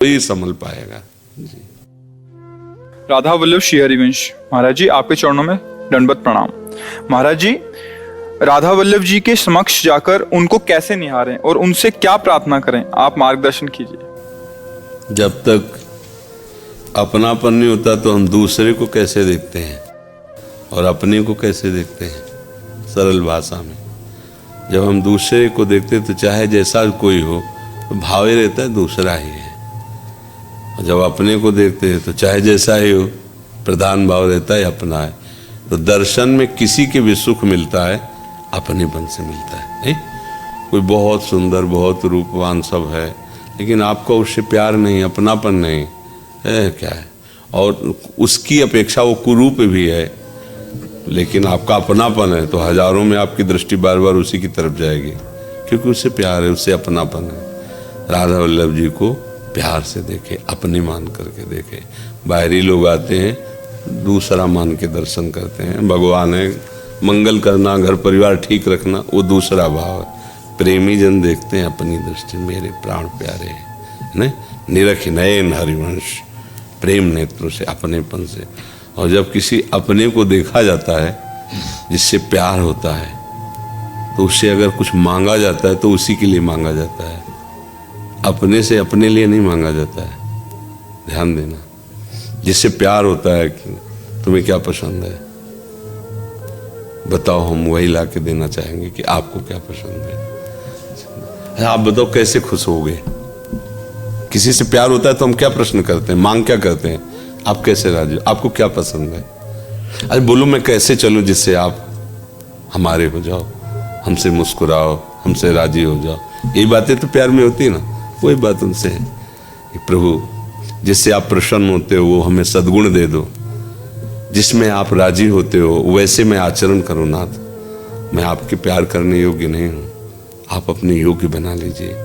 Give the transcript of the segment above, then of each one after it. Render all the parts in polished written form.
ही संभल पाएगा जी। राधा वल्लभ श्री हरिवंश महाराज जी, आपके चरणों में दंडवत प्रणाम। महाराज जी, राधा वल्लभ जी के समक्ष जाकर उनको कैसे निहारें और उनसे क्या प्रार्थना करें, आप मार्गदर्शन कीजिए। जब तक अपनापन नहीं होता तो हम दूसरे को कैसे देखते हैं और अपने को कैसे देखते हैं। सरल भाषा में जब हम दूसरे को देखते तो चाहे जैसा कोई हो तो भाव ही रहता है दूसरा ही है, और जब अपने को देखते हैं तो चाहे जैसा ही हो प्रधान भाव रहता है अपना है। तो दर्शन में किसी के भी सुख मिलता है अपनेपन से मिलता है। नहीं, कोई बहुत सुंदर बहुत रूपवान सब है लेकिन आपको उससे प्यार नहीं, अपनापन नहीं है, क्या है, और उसकी अपेक्षा वो कुरूप भी है लेकिन आपका अपनापन है, तो हजारों में आपकी दृष्टि बार बार उसी की तरफ जाएगी क्योंकि उससे प्यार है, उससे अपनापन है। राधा वल्लभ जी को प्यार से देखे, अपने मान करके देखे। बाहरी लोग आते हैं दूसरा मान के दर्शन करते हैं, भगवान है मंगल करना, घर परिवार ठीक रखना, वो दूसरा भाव है। प्रेमी जन देखते हैं अपनी दृष्टि, मेरे प्राण प्यारे हैं, निरख नयन हरिवंश, प्रेम नेत्रों से, अपनेपन से। और जब किसी अपने को देखा जाता है जिससे प्यार होता है तो उससे अगर कुछ मांगा जाता है तो उसी के लिए मांगा जाता है, अपने से अपने लिए नहीं मांगा जाता है। ध्यान देना, जिससे प्यार होता है कि तुम्हें क्या पसंद है बताओ, हम वही ला के देना चाहेंगे कि आपको क्या पसंद है। आप बताओ कैसे खुश होगे। किसी से प्यार होता है तो हम क्या प्रश्न करते हैं, मांग क्या करते हैं, आप कैसे राजी हो, आपको क्या पसंद है। अरे बोलो मैं कैसे चलूं जिससे आप हमारे हो जाओ, हमसे मुस्कुराओ, हमसे राजी हो जाओ। यही बातें तो प्यार में होती है ना, वही बात उनसे है कि प्रभु जिससे आप प्रसन्न होते हो वो हमें सद्गुण दे दो, जिसमें आप राजी होते हो वैसे मैं आचरण करूँ नाथ। मैं आपके प्यार करने योग्य नहीं हूँ, आप अपने योग्य बना लीजिए।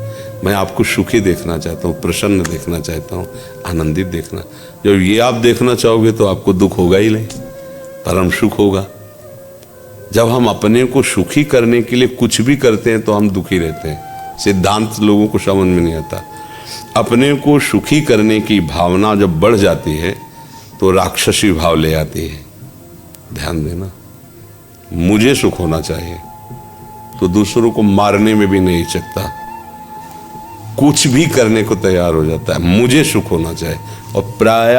मैं आपको सुखी देखना चाहता हूँ, प्रसन्न देखना चाहता हूँ, आनंदित देखना। जब ये आप देखना चाहोगे तो आपको दुख होगा ही नहीं, परम सुख होगा। जब हम अपने को सुखी करने के लिए कुछ भी करते हैं तो हम दुखी रहते हैं। सिद्धांत लोगों को समझ में नहीं आता। अपने को सुखी करने की भावना जब बढ़ जाती है तो राक्षसी भाव ले आती है। ध्यान देना, मुझे सुख होना चाहिए तो दूसरों को मारने में भी नहीं हिचकता, कुछ भी करने को तैयार हो जाता है। मुझे सुख होना चाहिए, और प्राय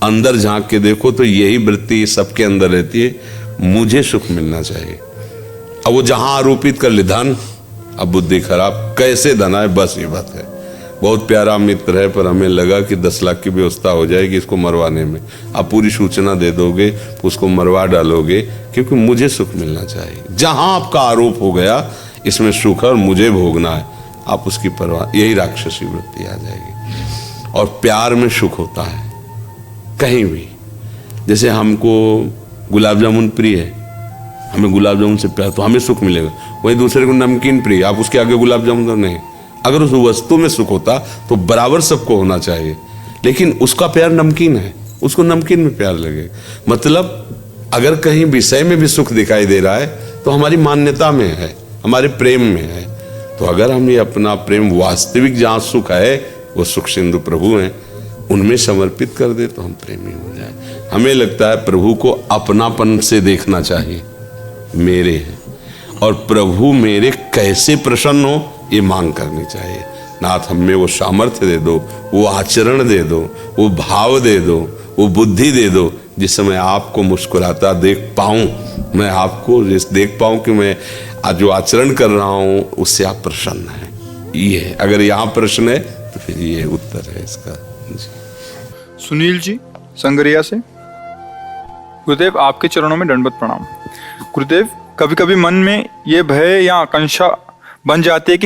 अंदर झांक के देखो तो यही वृत्ति सबके अंदर रहती है, मुझे सुख मिलना चाहिए। अब वो जहां आरोपित कर ले धन, अब बुद्धि खराब, कैसे धन आए, बस ये बात है। बहुत प्यारा मित्र है पर हमें लगा कि 10 लाख की व्यवस्था हो जाएगी इसको मरवाने में, आप पूरी सूचना दे दोगे, उसको मरवा डालोगे क्योंकि मुझे सुख मिलना चाहिए। जहां आपका आरोप हो गया इसमें सुख है और मुझे भोगना है, आप उसकी परवाह, यही राक्षसी वृत्ति आ जाएगी। और प्यार में सुख होता है कहीं भी। जैसे हमको गुलाब जामुन प्रिय है, हमें गुलाब जामुन से प्यार, तो हमें सुख मिलेगा। वही दूसरे को नमकीन प्रिय, आप उसके आगे गुलाब जामुन तो नहीं। अगर उस वस्तु में सुख होता तो बराबर सबको होना चाहिए, लेकिन उसका प्यार नमकीन है, उसको नमकीन में प्यार लगे। मतलब अगर कहीं विषय में भी सुख दिखाई दे रहा है तो हमारी मान्यता में है, हमारे प्रेम में है। तो अगर हम ये अपना प्रेम वास्तविक जहाँ सुख है, वो सुख सिंधु प्रभु हैं, उनमें समर्पित कर दे तो हम प्रेमी हो जाए। हमें लगता है प्रभु को अपनापन से देखना चाहिए, मेरे हैं, और प्रभु मेरे कैसे प्रसन्न हो ये मांग करनी चाहिए। नाथ हमें वो सामर्थ्य दे दो, वो आचरण दे दो, वो भाव दे दो, वो बुद्धि दे दो जिस समय आपको मुस्कुराता देख पाऊं, मैं आपको देख पाऊं कि मैं आज जो आचरण कर रहा हूं उससे आप प्रसन्न हैं। ये अगर यहाँ प्रश्न है तो फिर ये उत्तर है इसका जी। सुनील जी संगरिया से, गुरुदेव आपके चरणों में दंडवत प्रणाम। गुरुदेव, कभी कभी मन में ये भय या आकांक्षा बन जाती है कि